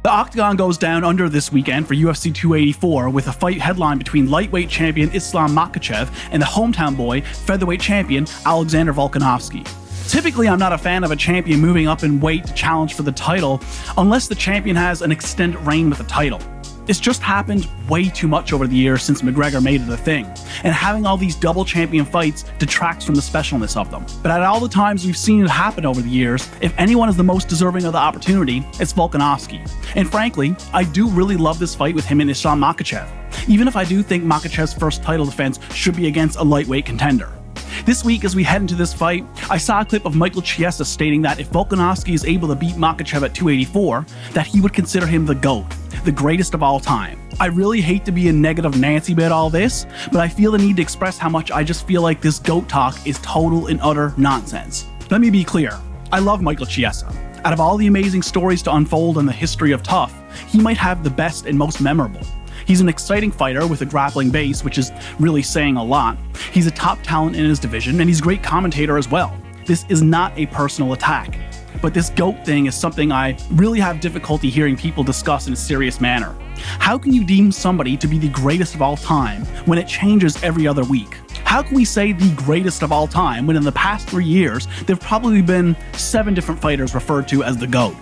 The Octagon goes down under this weekend for UFC 284 with a fight headline between lightweight champion Islam Makhachev and the hometown boy, featherweight champion Alexander Volkanovski. Typically, I'm not a fan of a champion moving up in weight to challenge for the title unless the champion has an extended reign with the title. It's just happened way too much over the years since McGregor made it a thing, and having all these double champion fights detracts from the specialness of them. But at all the times we've seen it happen over the years, if anyone is the most deserving of the opportunity, it's Volkanovski. And frankly, I do really love this fight with him and Islam Makhachev, even if I do think Makhachev's first title defense should be against a lightweight contender. This week, as we head into this fight, I saw a clip of Michael Chiesa stating that if Volkanovski is able to beat Makhachev at 284, that he would consider him the GOAT, the greatest of all time. I really hate to be a negative Nancy about all this, but I feel the need to express how much I just feel like this GOAT talk is total and utter nonsense. Let me be clear, I love Michael Chiesa. Out of all the amazing stories to unfold in the history of TUF, he might have the best and most memorable. He's an exciting fighter with a grappling base, which is really saying a lot. He's a top talent in his division, and he's a great commentator as well. This is not a personal attack, but this GOAT thing is something I really have difficulty hearing people discuss in a serious manner. How can you deem somebody to be the greatest of all time when it changes every other week? How can we say the greatest of all time when in the past 3 years, there have probably been 7 different fighters referred to as the GOAT?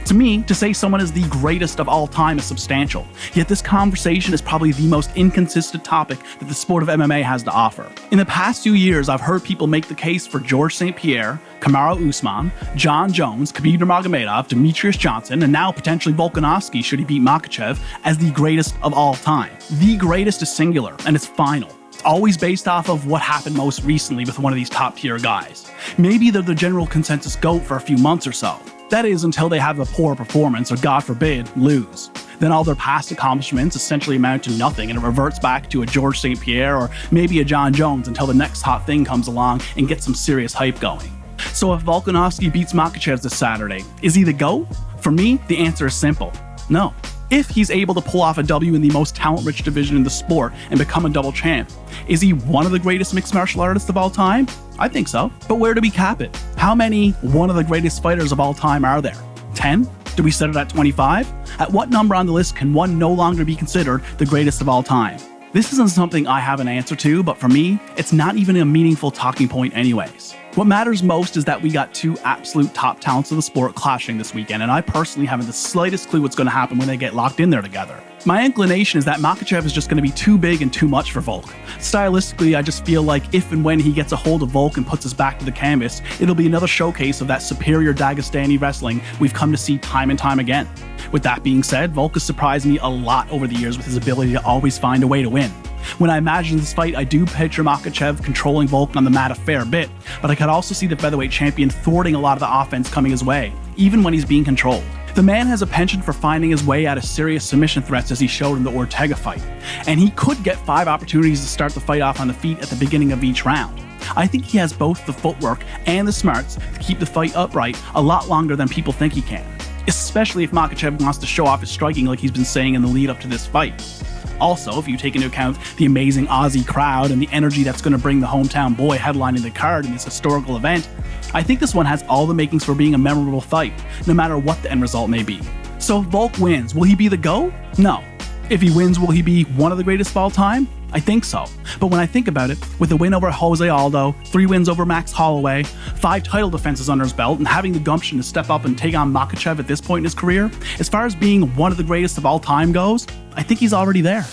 To me, to say someone is the greatest of all time is substantial, yet this conversation is probably the most inconsistent topic that the sport of MMA has to offer. In the past few years, I've heard people make the case for Georges St Pierre, Kamaru Usman, Jon Jones, Khabib Nurmagomedov, Demetrius Johnson, and now potentially Volkanovski should he beat Makhachev as the greatest of all time. The greatest is singular, and it's final. It's always based off of what happened most recently with one of these top tier guys. Maybe they're the general consensus GOAT for a few months or so. That is until they have a poor performance or, God forbid, lose. Then all their past accomplishments essentially amount to nothing and it reverts back to a Georges St Pierre or maybe a Jon Jones until the next hot thing comes along and gets some serious hype going. So if Volkanovski beats Makhachev this Saturday, is he the GOAT? For me, the answer is simple. No. If he's able to pull off a W in the most talent-rich division in the sport and become a double champ, is he one of the greatest mixed martial artists of all time? I think so. But where do we cap it? How many one of the greatest fighters of all time are there? 10? Do we set it at 25? At what number on the list can one no longer be considered the greatest of all time? This isn't something I have an answer to, but for me, it's not even a meaningful talking point anyways. What matters most is that we got 2 absolute top talents of the sport clashing this weekend, and I personally haven't the slightest clue what's going to happen when they get locked in there together. My inclination is that Makhachev is just going to be too big and too much for Volk. Stylistically, I just feel like if and when he gets a hold of Volk and puts his back to the canvas, it'll be another showcase of that superior Dagestani wrestling we've come to see time and time again. With that being said, Volk has surprised me a lot over the years with his ability to always find a way to win. When I imagine this fight, I do picture Makhachev controlling Volk on the mat a fair bit, but I could also see the featherweight champion thwarting a lot of the offense coming his way, even when he's being controlled. The man has a penchant for finding his way out of serious submission threats as he showed in the Ortega fight, and he could get 5 opportunities to start the fight off on the feet at the beginning of each round. I think he has both the footwork and the smarts to keep the fight upright a lot longer than people think he can, especially if Makhachev wants to show off his striking like he's been saying in the lead up to this fight. Also, if you take into account the amazing Aussie crowd and the energy that's going to bring the hometown boy headlining the card in this historical event, I think this one has all the makings for being a memorable fight, no matter what the end result may be. So if Volk wins, will he be the GOAT? No. If he wins, will he be one of the greatest of all time? I think so. But when I think about it, with a win over Jose Aldo, 3 wins over Max Holloway, 5 title defenses under his belt, and having the gumption to step up and take on Makhachev at this point in his career, as far as being one of the greatest of all time goes, I think he's already there.